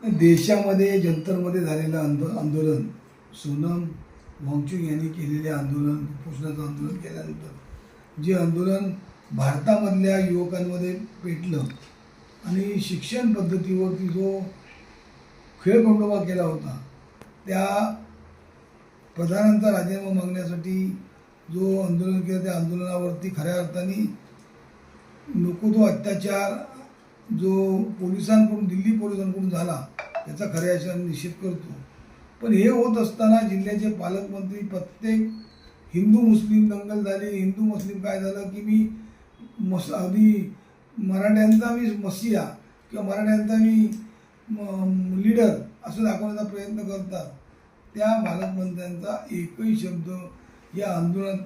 देशामध्ये जंतरमध्ये झालेलं आंदोलन, सोनम वांगचुक यांनी केलेले आंदोलन, उपोषणाचं आंदोलन केल्यानंतर जे आंदोलन भारतामधल्या युवकांमध्ये पेटलं आणि शिक्षण पद्धतीवरती जो खेळखंडोबा केला होता, त्या प्रधानांचा राजीनामा मागण्यासाठी जो आंदोलन केलं, त्या आंदोलनावरती खऱ्या अर्थाने नको तो अत्याचार जो पोलिसांकडून, दिल्ली पोलिसांकडून झाला, त्याचा खऱ्या अर्थाने निषेध करतो. पण हे होत असताना जिल्ह्याचे पालकमंत्री प्रत्येक हिंदू मुस्लिम दंगल झाली, हिंदू मुस्लिम काय झालं की मी अगदी मराठ्यांचा मी मसिया किंवा मराठ्यांचा मी लीडर असं दाखवण्याचा प्रयत्न करतात. त्या पालकमंत्र्यांचा एकही शब्द या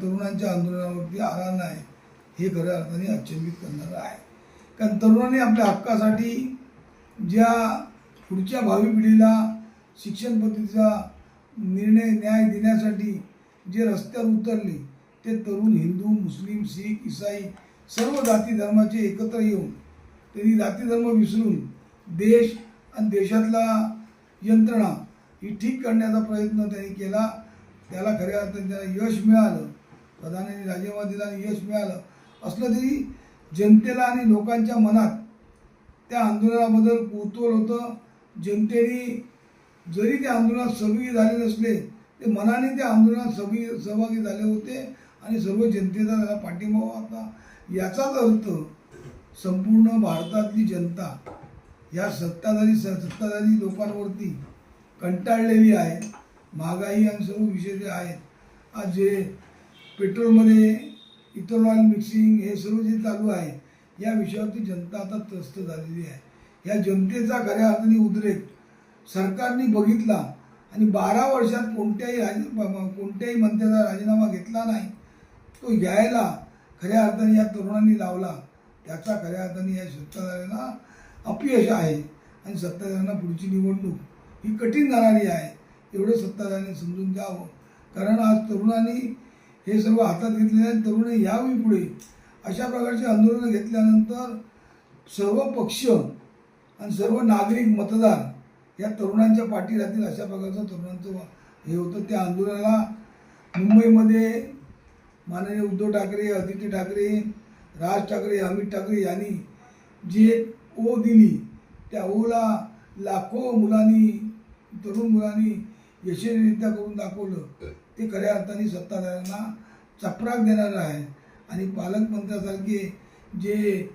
तरुणांच्या आंदोलनावरती आला नाही. हे खऱ्या अर्थाने अचंबित करणारं आहे. कारण तरुणांनी आपल्या हक्कासाठी, ज्या पुढच्या भावी पिढीला शिक्षण पद्धतीचा न्याय देण्यासाठी जे रस्त्यावर उतरले, ते तरुण हिंदू, मुस्लिम, शीख, ईसाई सर्व जाती धर्माचे एकत्र येऊन त्यांनी जाती धर्म विसरून देश आणि देशातला यंत्रणा ही ठीक करण्याचा प्रयत्न त्यांनी केला. त्याला खऱ्या अर्थाने त्याला यश मिळालं. प्रधानांनी राजीनामा दिला आणि यश मिळालं. असलं तरी जनतेला आणि लोकांच्या मनात त्या आंदोलनाबद्दल कुतूहल होतं. जनतेने जरी त्या आंदोलनात सहभागी झाले नसले, ते मनाने त्या आंदोलनात सहभागी झाले होते आणि सर्व जनतेचा त्याला पाठिंबा होता. याचाच अर्थ संपूर्ण भारतातली जनता या सत्ताधारी लोकांवरती कंटाळलेली आहे. महागाई आणि सर्व विषय जे आहेत, आज जे पेट्रोलमध्ये इथेनॉल मिक्सिंग हे सर्व जे चालू आहे, या विषयावरती जनता आता त्रस्त झालेली आहे. या जनतेचा खऱ्या अर्थाने उद्रेक सरकारने बघितला आणि 12 वर्षात कोणत्याही मंत्र्याचा राजीनामा घेतला नाही. तो घ्यायला खऱ्या अर्थाने या तरुणांनी लावला. त्याचा खऱ्या अर्थाने या सत्ताधाऱ्यांना अपयश आहे आणि सत्ताधाऱ्यांना पुढची निवडणूक ही कठीण जाणारी आहे. एवढं सत्ताधाऱ्यांनी समजून द्यावं. कारण आज तरुणांनी हे सर्व हातात घेतलेले आहे. तरुण यावेळी पुढे अशा प्रकारचे आंदोलनं घेतल्यानंतर सर्व पक्ष आणि सर्व नागरिक मतदार या तरुणांच्या पाठी राहतील, अशा प्रकारचं तरुणांचं हे होतं. त्या आंदोलनाला मुंबईमध्ये माननीय उद्धव ठाकरे, आदित्य ठाकरे, राज ठाकरे, अमित ठाकरे यांनी जी एक ओ दिली, त्या ओला लाखो मुलांनी, तरुण मुलांनी यशस्वीरित्या करून दाखवलं. ते खऱ्या अर्थाने सत्ताधाऱ्यांना चपराक देणारं आहे आणि पालकमंत्र्यासारखे जे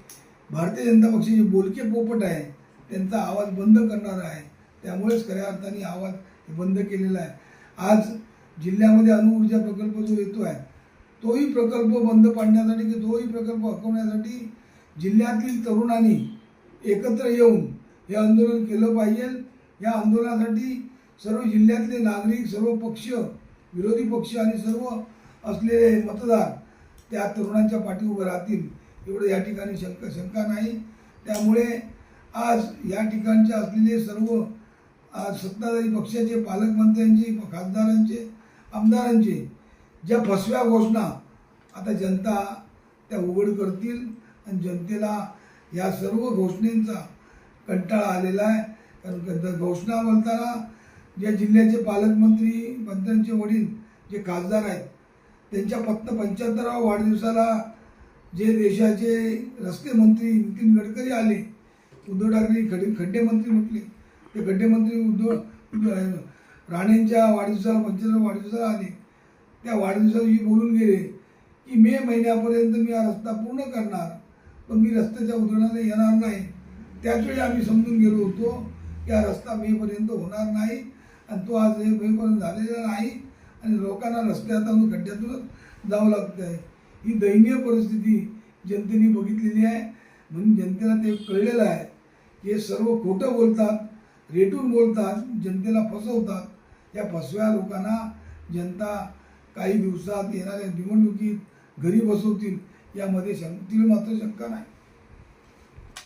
भारतीय जनता पक्षाचे बोलके पोपट आहे, त्यांचा आवाज बंद करणार आहे. त्यामुळेच खऱ्या अर्थाने आवाज बंद केलेला आहे. आज जिल्ह्यामध्ये अणुऊर्जा प्रकल्प जो येतो आहे, तोही प्रकल्प बंद पाडण्यासाठी की तोही प्रकल्प हटवण्यासाठी जिल्ह्यातील तरुणांनी एकत्र येऊन हे आंदोलन केलं पाहिजे. या आंदोलनासाठी सर्व जिल्ह्यातले नागरिक, सर्व पक्ष, विरोधी पक्ष आणि सर्व असलेले मतदार त्या तरुणांच्या पाठी उभे राहतील, एवढं या ठिकाणी शंका नाही. त्यामुळे आज या ठिकाणचे असलेले सर्व सत्ताधारी पक्षाचे, पालकमंत्र्यांचे, खासदारांचे, आमदारांचे ज्या फसव्या घोषणा आता जनता त्या उघड करतील आणि जनतेला या सर्व घोषणेचा कंटाळा आलेला आहे. कारण घोषणा बोलताना ज्या जिल्ह्याचे पालकमंत्री, मंत्र्यांचे वडील जे खासदार आहेत, त्यांच्या 75व्या वाढदिवसाला जे देशाचे रस्ते मंत्री नितीन गडकरी आले, उद्धव ठाकरे खड्डे मंत्री म्हटले, ते खड्डे मंत्री राणेंच्या वाढदिवसाला, 75व्या वाढदिवसाला आले. त्या वाढदिवसाविषयी बोलून गेले की मे महिन्यापर्यंत मी हा रस्ता पूर्ण करणार, पण मी रस्त्याच्या उद्घाटनाला येणार नाही. त्याचवेळी आम्ही समजून गेलो होतो की हा रस्ता मेपर्यंत होणार नाही आणि तो आज मेपर्यंत झालेला नाही आणि लोकांना रस्त्यातून खड्ड्यातूनच जावं लागतं आहे. ही दयनीय परिस्थिती जनतेने बघितलेली आहे. म्हणून जनतेला ते कळलेलं आहे की हे सर्व खोटं बोलतात, रेटून बोलतात, जनतेला फसवतात. या फसव्या लोकांना जनता काही दिवसात येणाऱ्या निवडणुकीत घरी बसवतील, यामध्ये मात्र शंका नाही.